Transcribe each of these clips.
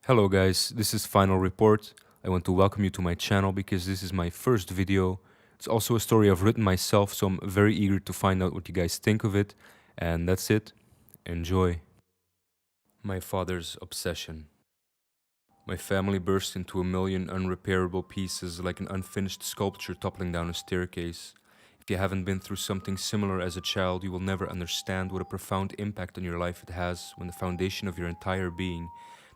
Hello guys, this is Final Report. I want to welcome you to my channel because this is my first video. It's also a story I've written myself, so I'm very eager to find out what you guys think of it. And that's it. Enjoy. My father's obsession. My family burst into a million unrepairable pieces like an unfinished sculpture toppling down a staircase. If you haven't been through something similar as a child, you will never understand what a profound impact on your life it has when the foundation of your entire being,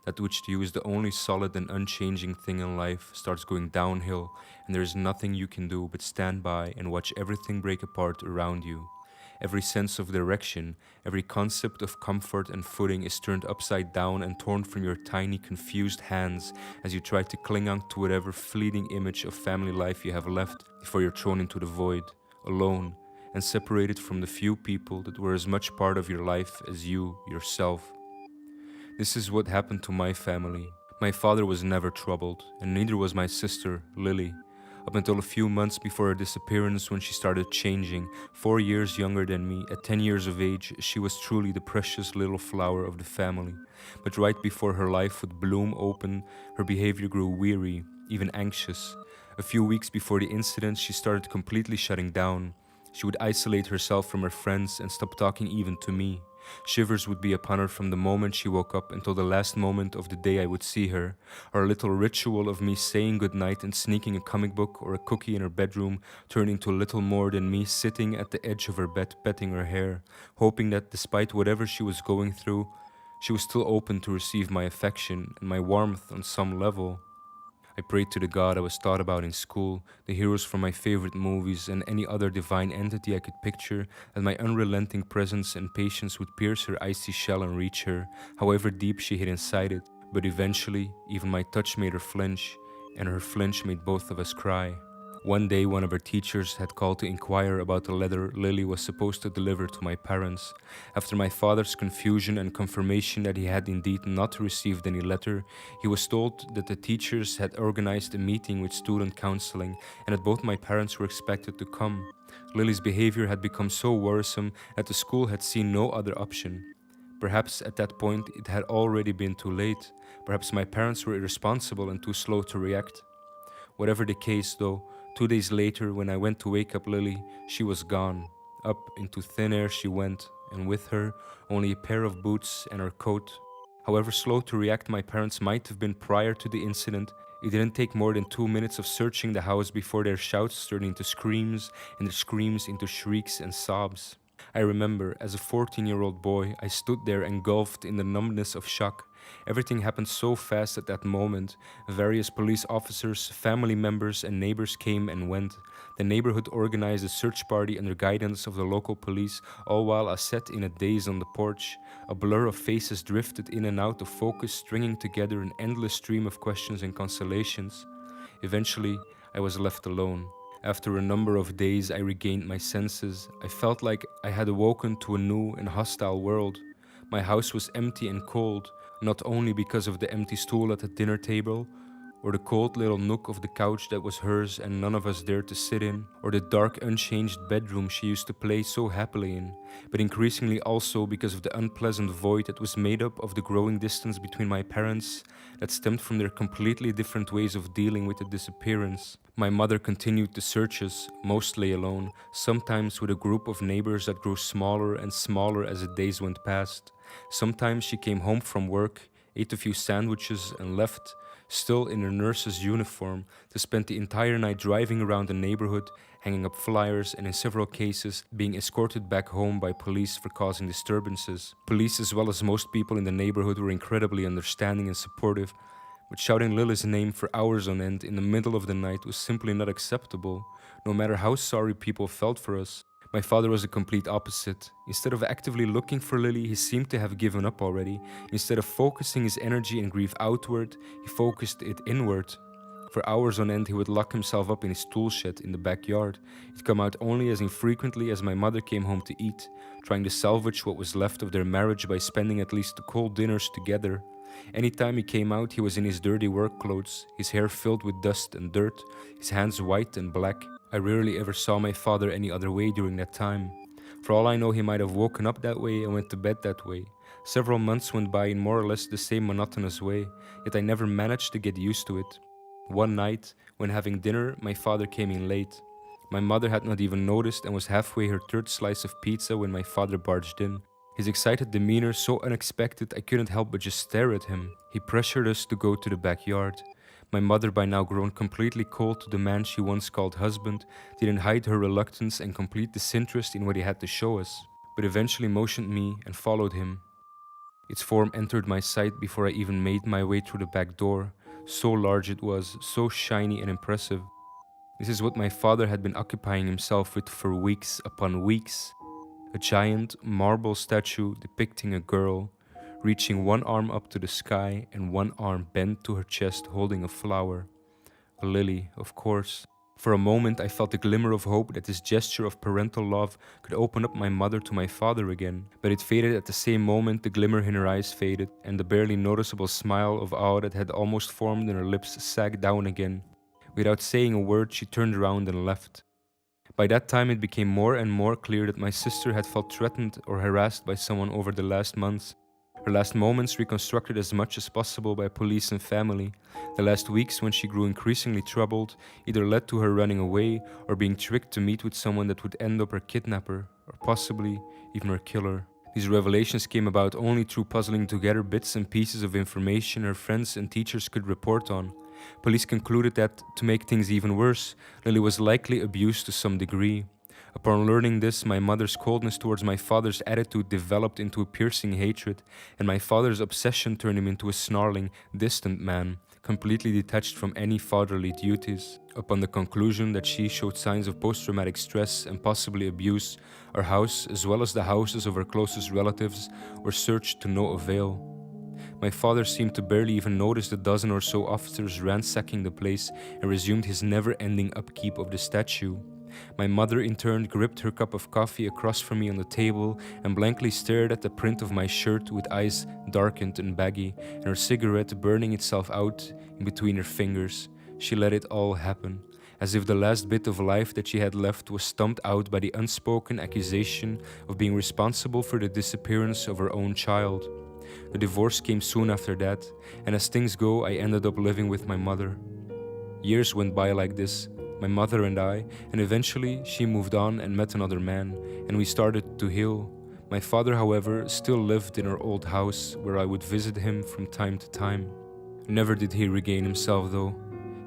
that which to you is the only solid and unchanging thing in life, starts going downhill, and there is nothing you can do but stand by and watch everything break apart around you. Every sense of direction, every concept of comfort and footing is turned upside down and torn from your tiny, confused hands as you try to cling on to whatever fleeting image of family life you have left before you're thrown into the void, alone, and separated from the few people that were as much part of your life as you yourself. This is what happened to my family. My father was never troubled, and neither was my sister, Lily, up until a few months before her disappearance when she started changing. 4 years younger than me, at 10 years of age, she was truly the precious little flower of the family. But right before her life would bloom open, her behavior grew weary, even anxious. A few weeks before the incident, she started completely shutting down. She would isolate herself from her friends and stop talking even to me. Shivers would be upon her from the moment she woke up until the last moment of the day I would see her. Our little ritual of me saying goodnight and sneaking a comic book or a cookie in her bedroom turned into little more than me sitting at the edge of her bed petting her hair, hoping that despite whatever she was going through, she was still open to receive my affection and my warmth on some level. I prayed to the God I was taught about in school, the heroes from my favorite movies, and any other divine entity I could picture, that my unrelenting presence and patience would pierce her icy shell and reach her, however deep she hid inside it. But eventually, even my touch made her flinch, and her flinch made both of us cry. One day, one of her teachers had called to inquire about the letter Lily was supposed to deliver to my parents. After my father's confusion and confirmation that he had indeed not received any letter, he was told that the teachers had organized a meeting with student counseling and that both my parents were expected to come. Lily's behavior had become so worrisome that the school had seen no other option. Perhaps at that point it had already been too late. Perhaps my parents were irresponsible and too slow to react. Whatever the case though, 2 days later when I went to wake up Lily, she was gone. Up into thin air she went, and with her only a pair of boots and her coat. However slow to react my parents might have been prior to the incident, it didn't take more than 2 minutes of searching the house before their shouts turned into screams and their screams into shrieks and sobs. I remember, as a 14-year-old boy, I stood there engulfed in the numbness of shock. Everything happened so fast at that moment. Various police officers, family members, and neighbors came and went. The neighborhood organized a search party under guidance of the local police, all while I sat in a daze on the porch. A blur of faces drifted in and out of focus, stringing together an endless stream of questions and consolations. Eventually, I was left alone. After a number of days, I regained my senses. I felt like I had awoken to a new and hostile world. My house was empty and cold, not only because of the empty stool at the dinner table, or the cold little nook of the couch that was hers and none of us dared to sit in, or the dark unchanged bedroom she used to play so happily in, but increasingly also because of the unpleasant void that was made up of the growing distance between my parents that stemmed from their completely different ways of dealing with the disappearance. My mother continued the searches, mostly alone, sometimes with a group of neighbors that grew smaller and smaller as the days went past. Sometimes she came home from work, ate a few sandwiches and left, still in her nurse's uniform, to spend the entire night driving around the neighborhood, hanging up flyers and in several cases being escorted back home by police for causing disturbances. Police as well as most people in the neighborhood were incredibly understanding and supportive, but shouting Lily's name for hours on end in the middle of the night was simply not acceptable, no matter how sorry people felt for us. My father was the complete opposite. Instead of actively looking for Lily, he seemed to have given up already. Instead of focusing his energy and grief outward, he focused it inward. For hours on end, he would lock himself up in his tool shed in the backyard. He'd come out only as infrequently as my mother came home to eat, trying to salvage what was left of their marriage by spending at least the cold dinners together. Anytime he came out, he was in his dirty work clothes, his hair filled with dust and dirt, his hands white and black. I rarely ever saw my father any other way during that time. For all I know, he might have woken up that way and went to bed that way. Several months went by in more or less the same monotonous way, yet I never managed to get used to it. One night, when having dinner, my father came in late. My mother had not even noticed and was halfway her third slice of pizza when my father barged in. His excited demeanor so unexpected I couldn't help but just stare at him. He pressured us to go to the backyard. My mother, by now grown completely cold to the man she once called husband, didn't hide her reluctance and complete disinterest in what he had to show us, but eventually motioned me and followed him. Its form entered my sight before I even made my way through the back door. So large it was, so shiny and impressive. This is what my father had been occupying himself with for weeks upon weeks. A giant marble statue depicting a girl, reaching one arm up to the sky and one arm bent to her chest holding a flower. A lily, of course. For a moment I felt a glimmer of hope that this gesture of parental love could open up my mother to my father again, but it faded at the same moment. The glimmer in her eyes faded, and the barely noticeable smile of awe that had almost formed in her lips sagged down again. Without saying a word, she turned around and left. By that time it became more and more clear that my sister had felt threatened or harassed by someone over the last months. Her last moments reconstructed as much as possible by police and family. The last weeks, when she grew increasingly troubled, either led to her running away or being tricked to meet with someone that would end up her kidnapper, or possibly even her killer. These revelations came about only through puzzling together bits and pieces of information her friends and teachers could report on. Police concluded that, to make things even worse, Lily was likely abused to some degree. Upon learning this, my mother's coldness towards my father's attitude developed into a piercing hatred, and my father's obsession turned him into a snarling, distant man, completely detached from any fatherly duties. Upon the conclusion that she showed signs of post-traumatic stress and possibly abuse, our house, as well as the houses of her closest relatives, were searched to no avail. My father seemed to barely even notice the dozen or so officers ransacking the place and resumed his never-ending upkeep of the statue. My mother in turn gripped her cup of coffee across from me on the table and blankly stared at the print of my shirt with eyes darkened and baggy, and her cigarette burning itself out in between her fingers. She let it all happen, as if the last bit of life that she had left was stumped out by the unspoken accusation of being responsible for the disappearance of her own child. The divorce came soon after that, and as things go, I ended up living with my mother. Years went by like this, my mother and I, and eventually she moved on and met another man, and we started to heal. My father, however, still lived in our old house, where I would visit him from time to time. Never did he regain himself though.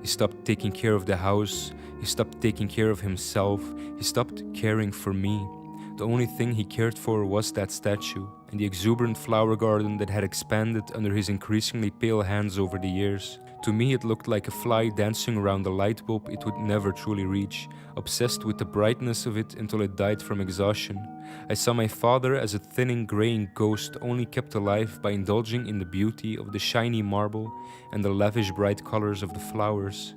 He stopped taking care of the house, he stopped taking care of himself, he stopped caring for me. The only thing he cared for was that statue, and the exuberant flower garden that had expanded under his increasingly pale hands over the years. To me it looked like a fly dancing around a light bulb it would never truly reach, obsessed with the brightness of it until it died from exhaustion. I saw my father as a thinning, graying ghost only kept alive by indulging in the beauty of the shiny marble and the lavish bright colors of the flowers.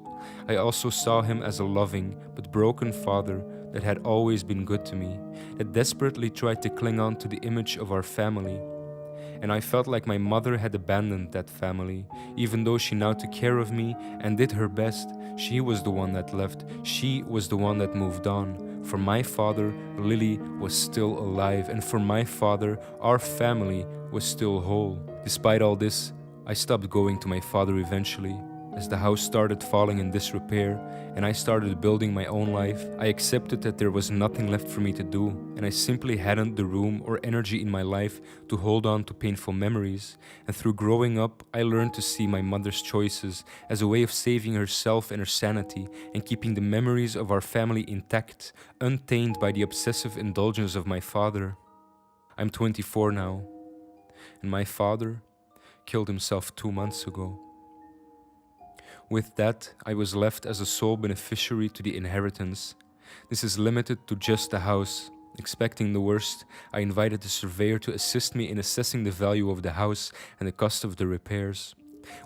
I also saw him as a loving but broken father that had always been good to me, that desperately tried to cling on to the image of our family. And I felt like my mother had abandoned that family. Even though she now took care of me and did her best, she was the one that left. She was the one that moved on. For my father, Lily was still alive, and for my father, our family was still whole. Despite all this, I stopped going to my father eventually. As the house started falling in disrepair and I started building my own life, I accepted that there was nothing left for me to do, and I simply hadn't the room or energy in my life to hold on to painful memories. And through growing up, I learned to see my mother's choices as a way of saving herself and her sanity and keeping the memories of our family intact, untainted by the obsessive indulgence of my father. I'm 24 now, and my father killed himself 2 months ago. With that, I was left as a sole beneficiary to the inheritance. This is limited to just the house. Expecting the worst, I invited a surveyor to assist me in assessing the value of the house and the cost of the repairs.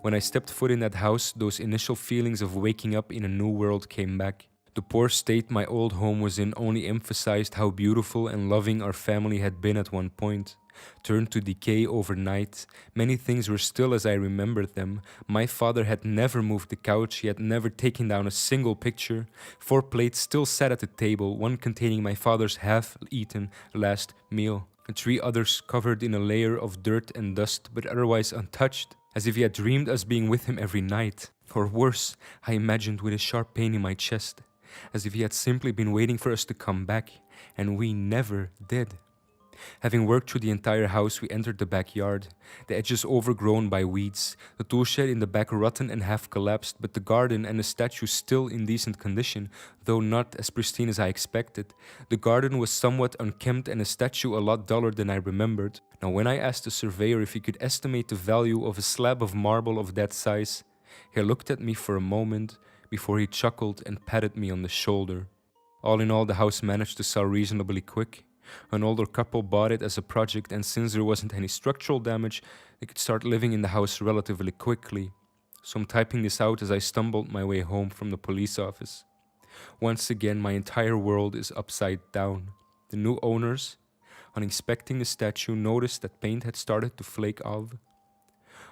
When I stepped foot in that house, those initial feelings of waking up in a new world came back. The poor state my old home was in only emphasized how beautiful and loving our family had been at one point. Turned to decay overnight, many things were still as I remembered them. My father had never moved the couch, he had never taken down a single picture. 4 plates still sat at the table, one containing my father's half-eaten last meal. and 3 others covered in a layer of dirt and dust but otherwise untouched, as if he had dreamed us being with him every night. Or worse, I imagined with a sharp pain in my chest, as if he had simply been waiting for us to come back, and we never did. Having worked through the entire house, we entered the backyard. The edges overgrown by weeds, the tool shed in the back rotten and half collapsed, but the garden and the statue still in decent condition, though not as pristine as I expected. The garden was somewhat unkempt and the statue a lot duller than I remembered. Now, when I asked the surveyor if he could estimate the value of a slab of marble of that size, he looked at me for a moment before he chuckled and patted me on the shoulder. All in all, the house managed to sell reasonably quick. An older couple bought it as a project, and since there wasn't any structural damage, they could start living in the house relatively quickly. So I'm typing this out as I stumbled my way home from the police office. Once again, my entire world is upside down. The new owners, on inspecting the statue, noticed that paint had started to flake off.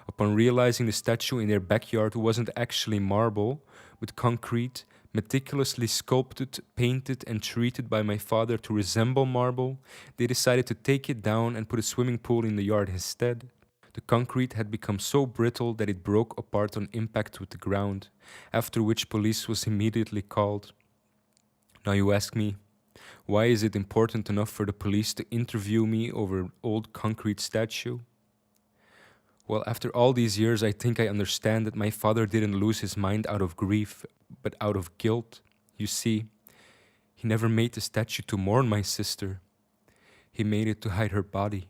Upon realizing the statue in their backyard wasn't actually marble, but concrete, meticulously sculpted, painted, and treated by my father to resemble marble, they decided to take it down and put a swimming pool in the yard instead. The concrete had become so brittle that it broke apart on impact with the ground, after which police was immediately called. Now you ask me, why is it important enough for the police to interview me over an old concrete statue? Well, after all these years, I think I understand that my father didn't lose his mind out of grief, but out of guilt. You see, he never made the statue to mourn my sister. He made it to hide her body.